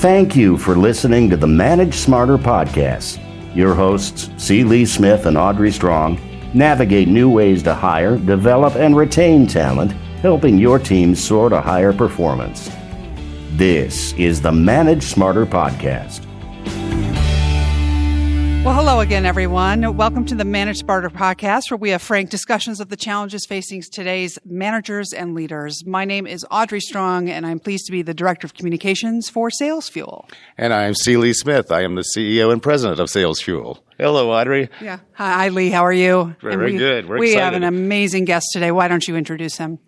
Thank you for listening to the Manage Smarter podcast. Your hosts, C. Lee Smith and Audrey Strong, navigate new ways to hire, develop, and retain talent, helping your team soar to higher performance. This is the Manage Smarter podcast. Well, hello again, everyone. Welcome to the Manage Smarter podcast, where we have frank discussions of the challenges facing today's managers and leaders. My name is Audrey Strong, and I'm pleased to be the Director of Communications for Sales Fuel. And I'm C. Lee Smith. I am the CEO and President of Sales Fuel. Hello, Audrey. Yeah. Hi, Lee. How are you? Very good. We're excited. We have an amazing guest today. Why don't you introduce him?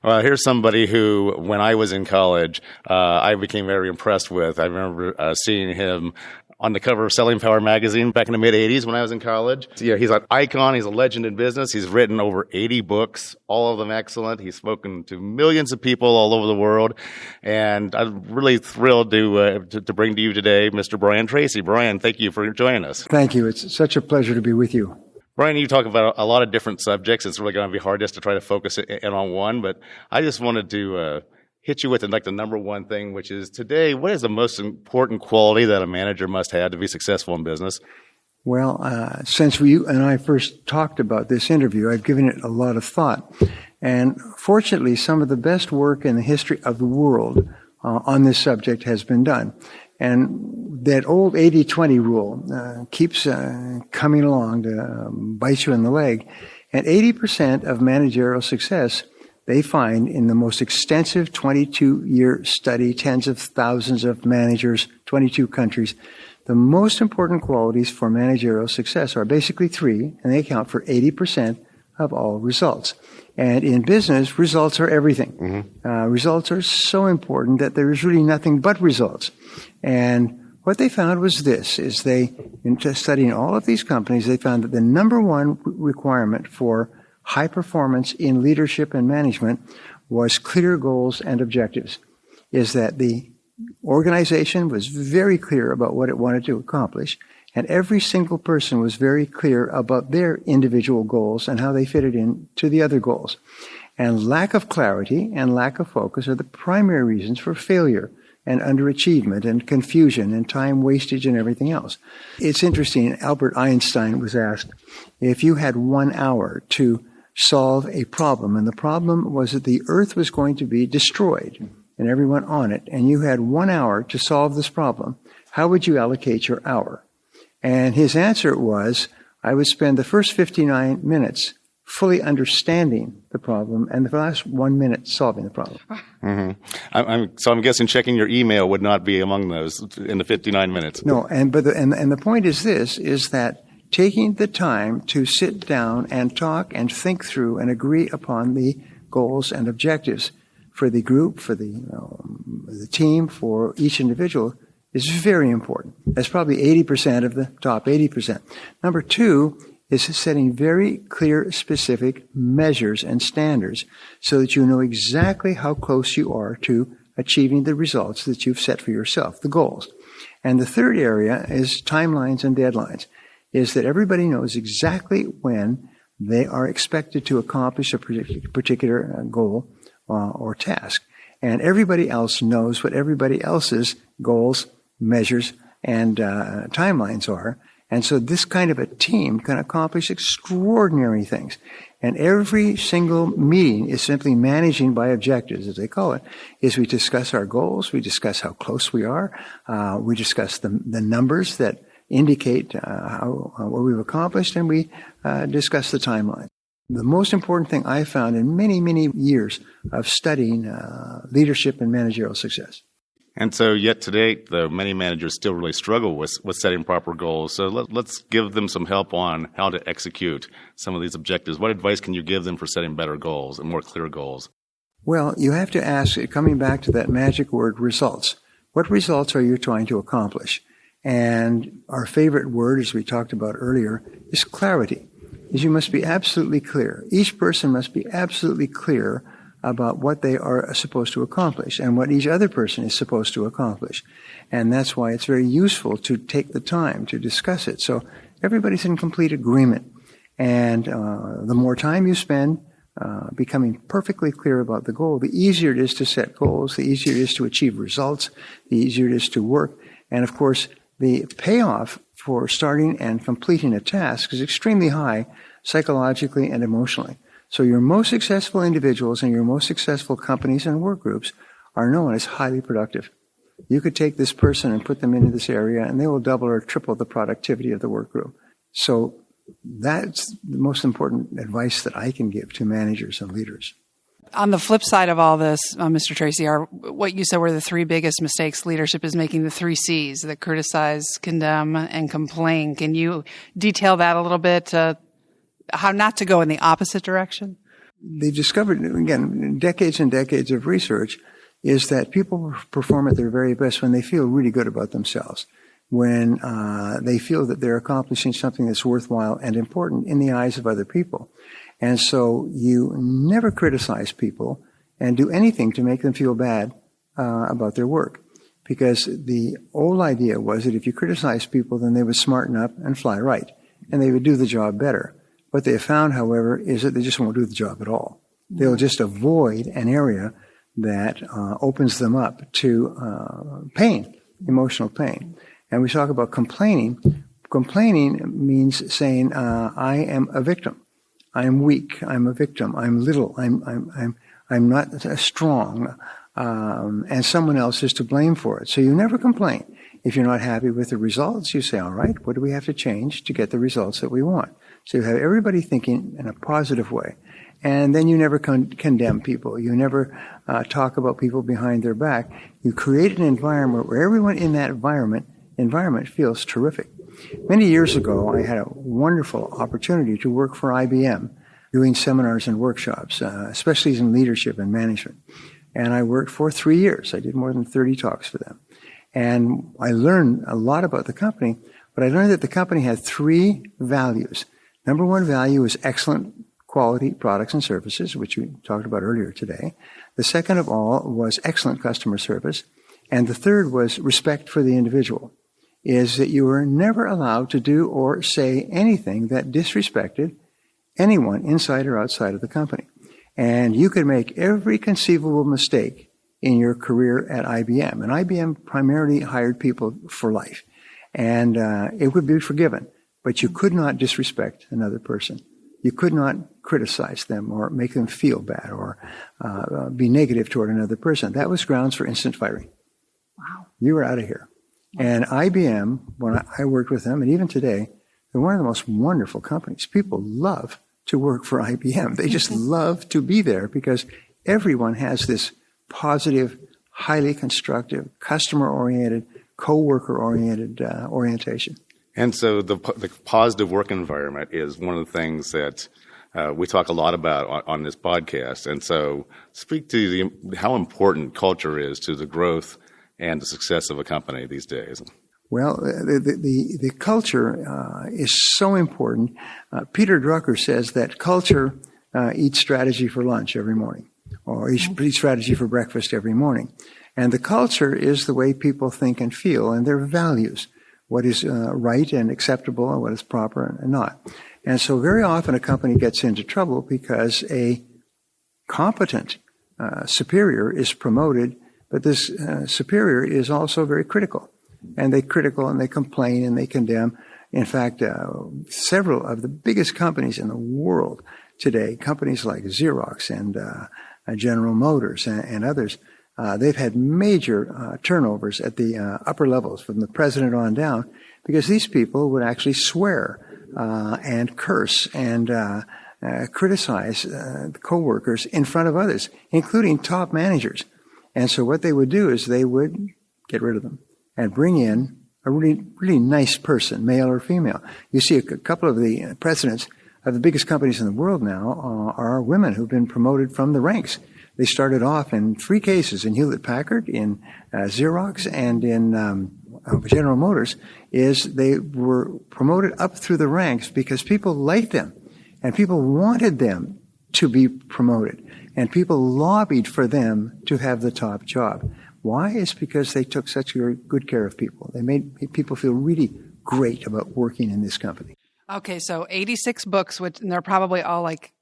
Well, here's somebody who, when I was in college, I became very impressed with. I remember seeing him on the cover of Selling Power magazine back in the mid-'80s when I was in college. Yeah, he's an icon. He's a legend in business. He's written over 80 books, all of them excellent. He's spoken to millions of people all over the world. And I'm really thrilled to bring to you today Mr. Brian Tracy. Brian, thank you for joining us. Thank you. It's such a pleasure to be with you. Brian, you talk about a lot of different subjects. It's really going to be hard just to try to focus in on one. But I just wanted to hit you with the number one thing, which is today, what is the most important quality that a manager must have to be successful in business? Well, since you and I first talked about this interview, I've given it a lot of thought. And fortunately, some of the best work in the history of the world on this subject has been done. And that old 80-20 rule keeps coming along to bite you in the leg. And 80% of managerial success they find in the most extensive 22-year study, tens of thousands of managers, 22 countries, the most important qualities for managerial success are basically three, and they account for 80% of all results. And in business, results are everything. Mm-hmm. Results are so important that there is really nothing but results. And what they found was this, is in studying all of these companies, they found that the number one requirement for high performance in leadership and management was clear goals and objectives, is that the organization was very clear about what it wanted to accomplish, and every single person was very clear about their individual goals and how they fitted in to the other goals. And lack of clarity and lack of focus are the primary reasons for failure and underachievement and confusion and time wastage and everything else. It's interesting, Albert Einstein was asked, if you had 1 hour to solve a problem, and the problem was that the earth was going to be destroyed and everyone on it, and you had 1 hour to solve this problem, how would you allocate your hour? And his answer was, I would spend the first 59 minutes fully understanding the problem and the last 1 minute solving the problem. Mm-hmm. So I'm guessing checking your email would not be among those in the 59 minutes. No, and the point is this, is that taking the time to sit down and talk and think through and agree upon the goals and objectives for the group, for the team, for each individual is very important. That's probably 80% of the top 80%. Number two is setting very clear, specific measures and standards so that you know exactly how close you are to achieving the results that you've set for yourself, the goals. And the third area is timelines and deadlines, is that everybody knows exactly when they are expected to accomplish a particular goal or task. And everybody else knows what everybody else's goals, measures, and timelines are. And so this kind of a team can accomplish extraordinary things. And every single meeting is simply managing by objectives, as they call it, is we discuss our goals, we discuss how close we are, we discuss the numbers that indicate what we've accomplished, and we discuss the timeline. The most important thing I found in many, many years of studying leadership and managerial success. And so yet today, though, many managers still really struggle with setting proper goals. So let's give them some help on how to execute some of these objectives. What advice can you give them for setting better goals and more clear goals? Well, you have to ask, coming back to that magic word, results. What results are you trying to accomplish? And our favorite word, as we talked about earlier, is clarity. Is you must be absolutely clear. Each person must be absolutely clear about what they are supposed to accomplish and what each other person is supposed to accomplish. And that's why it's very useful to take the time to discuss it. So everybody's in complete agreement. And the more time you spend becoming perfectly clear about the goal, the easier it is to set goals, the easier it is to achieve results, the easier it is to work. And of course, the payoff for starting and completing a task is extremely high psychologically and emotionally. So your most successful individuals and your most successful companies and work groups are known as highly productive. You could take this person and put them into this area and they will double or triple the productivity of the work group. So that's the most important advice that I can give to managers and leaders. On the flip side of all this, Mr. Tracy, what you said were the three biggest mistakes leadership is making, the 3 C's, that criticize, condemn, and complain. Can you detail that a little bit, how not to go in the opposite direction? They've discovered, again, decades and decades of research, is that people perform at their very best when they feel really good about themselves, when they feel that they're accomplishing something that's worthwhile and important in the eyes of other people. And so you never criticize people and do anything to make them feel bad about their work. Because the old idea was that if you criticize people, then they would smarten up and fly right, and they would do the job better. What they have found, however, is that they just won't do the job at all. They'll just avoid an area that opens them up to pain, emotional pain. And we talk about complaining. Complaining means saying, I am a victim. I am weak. I'm a victim. I'm little. I'm not strong. And someone else is to blame for it. So you never complain. If you're not happy with the results, you say, all right, what do we have to change to get the results that we want? So you have everybody thinking in a positive way. And then you never condemn people. You never talk about people behind their back. You create an environment where everyone in that environment feels terrific. Many years ago, I had a wonderful opportunity to work for IBM, doing seminars and workshops, especially in leadership and management. And I worked for 3 years. I did more than 30 talks for them. And I learned a lot about the company, but I learned that the company had 3 values. Number 1 value is excellent quality products and services, which we talked about earlier today. The second of all was excellent customer service. And the third was respect for the individual, is that you were never allowed to do or say anything that disrespected anyone inside or outside of the company. And you could make every conceivable mistake in your career at IBM. And IBM primarily hired people for life. And it would be forgiven. But you could not disrespect another person. You could not criticize them or make them feel bad or be negative toward another person. That was grounds for instant firing. Wow. You were out of here. And IBM, when I worked with them, and even today, they're one of the most wonderful companies. People love to work for IBM. They just love to be there because everyone has this positive, highly constructive, customer-oriented, co-worker-oriented orientation. And so the positive work environment is one of the things that we talk a lot about on this podcast. And so speak to how important culture is to the growth and the success of a company these days. Well, the culture is so important. Peter Drucker says that culture eats strategy for lunch every morning, or eats strategy for breakfast every morning. And the culture is the way people think and feel, and their values, what is right and acceptable and what is proper and not. And so very often a company gets into trouble because a competent superior is promoted, but this superior is also very critical. And they complain and they condemn. In fact, several of the biggest companies in the world today, companies like Xerox and General Motors and others, they've had major turnovers at the upper levels from the president on down because these people would actually swear and curse and criticize the coworkers in front of others, including top managers. And so what they would do is they would get rid of them and bring in a really, really nice person, male or female. You see a couple of the presidents of the biggest companies in the world now are women who've been promoted from the ranks. They started off in 3 cases, in Hewlett-Packard, in Xerox, and in General Motors, is they were promoted up through the ranks because people liked them, and people wanted them to be promoted, and people lobbied for them to have the top job. Why? It's because they took such good care of people. They made people feel really great about working in this company. Okay, so 86 books, and they're probably all like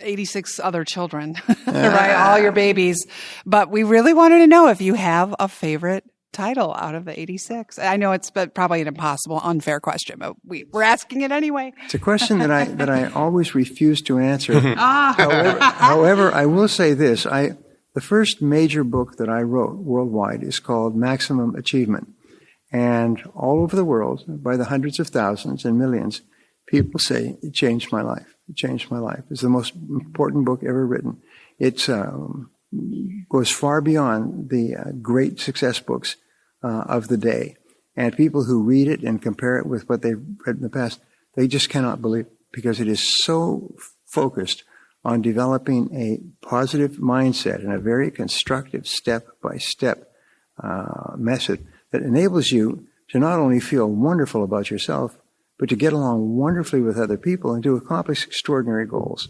86 other children, right? All your babies. But we really wanted to know if you have a favorite title out of the 86. I know it's probably an impossible, unfair question, but we're asking it anyway. It's a question that I always refuse to answer. However, I will say this. The first major book that I wrote worldwide is called Maximum Achievement. And all over the world, by the hundreds of thousands and millions, people say, it changed my life. It changed my life. It's the most important book ever written. It goes far beyond the great success books of the day. And people who read it and compare it with what they've read in the past, they just cannot believe it, because it is so focused on developing a positive mindset and a very constructive step-by-step method that enables you to not only feel wonderful about yourself, but to get along wonderfully with other people and to accomplish extraordinary goals.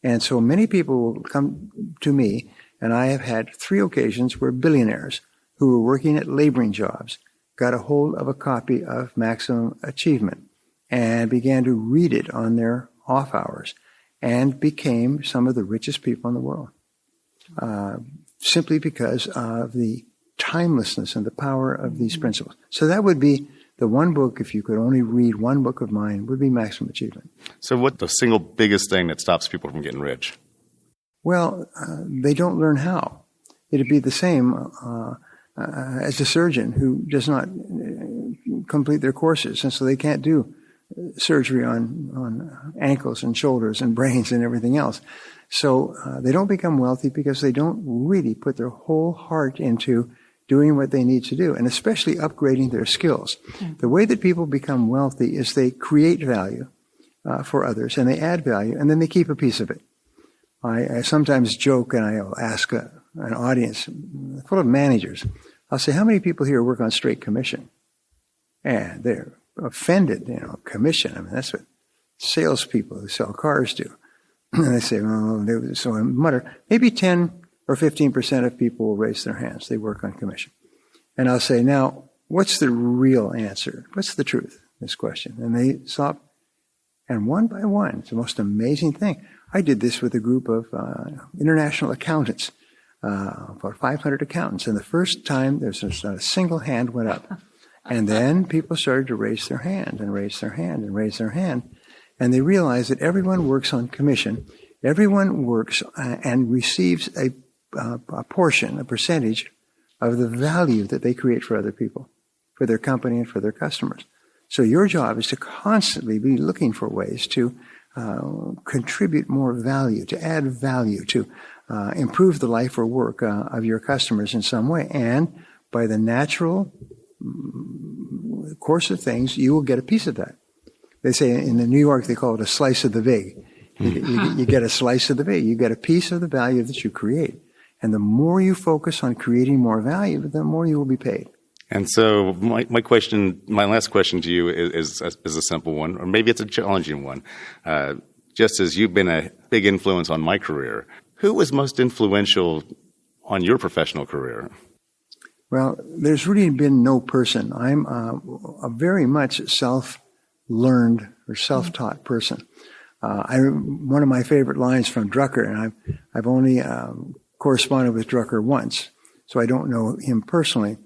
And so many people will come to me, and I have had 3 occasions where billionaires who were working at laboring jobs got a hold of a copy of Maximum Achievement and began to read it on their off hours and became some of the richest people in the world, simply because of the timelessness and the power of these principles. So that would be the one book, if you could only read one book of mine, would be Maximum Achievement. So what's the single biggest thing that stops people from getting rich? Well, they don't learn how. It'd be the same as a surgeon who does not complete their courses, and so they can't do surgery on ankles and shoulders and brains and everything else. So they don't become wealthy because they don't really put their whole heart into doing what they need to do, and especially upgrading their skills. The way that people become wealthy is they create value for others, and they add value, and then they keep a piece of it. I sometimes joke, and I'll ask an audience full of managers. I'll say, how many people here work on straight commission? And they're offended, commission. I mean, that's what salespeople who sell cars do. And they say, so I mutter, maybe 10 or 15% of people will raise their hands. They work on commission. And I'll say, now, what's the real answer? What's the truth in this question? And they stop. And one by one, it's the most amazing thing. I did this with a group of international accountants, about 500 accountants. And the first time, there's not a single hand went up. And then people started to raise their hand and raise their hand and raise their hand. And they realized that everyone works on commission. Everyone works and receives a portion, a percentage of the value that they create for other people, for their company and for their customers. So your job is to constantly be looking for ways to contribute more value, to add value, to improve the life or work of your customers in some way. And by the natural course of things, you will get a piece of that. They say in New York, they call it a slice of the vig. You get a slice of the vig. You get a piece of the value that you create. And the more you focus on creating more value, the more you will be paid. And so my last question to you is a simple one, or maybe it's a challenging one. Just as you've been a big influence on my career, who was most influential on your professional career? Well, there's really been no person. I'm a very much self-learned or self-taught person. One of my favorite lines from Drucker, and I've only corresponded with Drucker once, so I don't know him personally,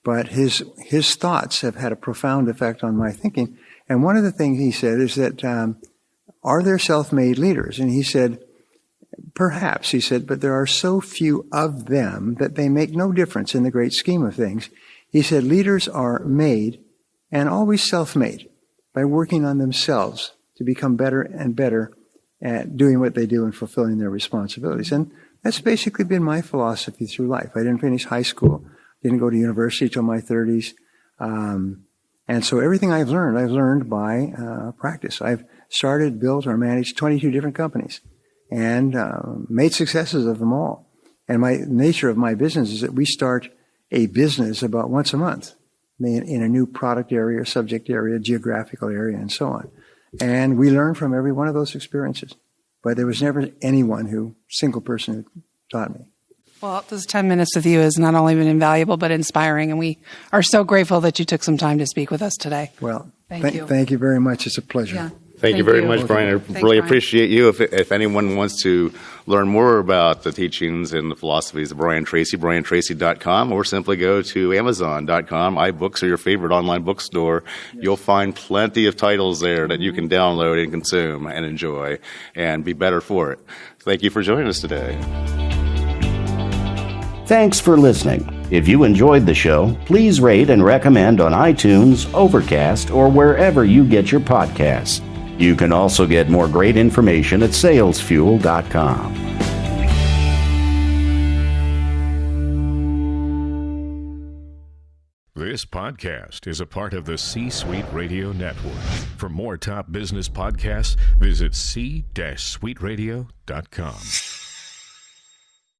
but his thoughts have had a profound effect on my thinking. And one of the things he said is that, are there self-made leaders? And he said, perhaps, he said, but there are so few of them that they make no difference in the great scheme of things. He said, leaders are made and always self-made by working on themselves to become better and better at doing what they do and fulfilling their responsibilities. And that's basically been my philosophy through life. I didn't finish high school, didn't go to university till my 30s. And so everything I've learned by practice. I've started, built, or managed 22 different companies and made successes of them all. And my nature of my business is that we start a business about once a month in a new product area, subject area, geographical area, and so on. And we learn from every one of those experiences. But there was never single person who taught me. Well, this 10 minutes with you has not only been invaluable, but inspiring. And we are so grateful that you took some time to speak with us today. Well, thank you. Thank you very much. It's a pleasure. Yeah. Thank you very much, Brian. I Thanks, really Brian. appreciate you. If anyone wants to learn more about the teachings and the philosophies of Brian Tracy, briantracy.com, or simply go to amazon.com. iBooks are your favorite online bookstore. You'll find plenty of titles there that you can download and consume and enjoy and be better for it. Thank you for joining us today. Thanks for listening. If you enjoyed the show, please rate and recommend on iTunes, Overcast, or wherever you get your podcasts. You can also get more great information at salesfuel.com. This podcast is a part of the C-Suite Radio Network. For more top business podcasts, visit c-suiteradio.com.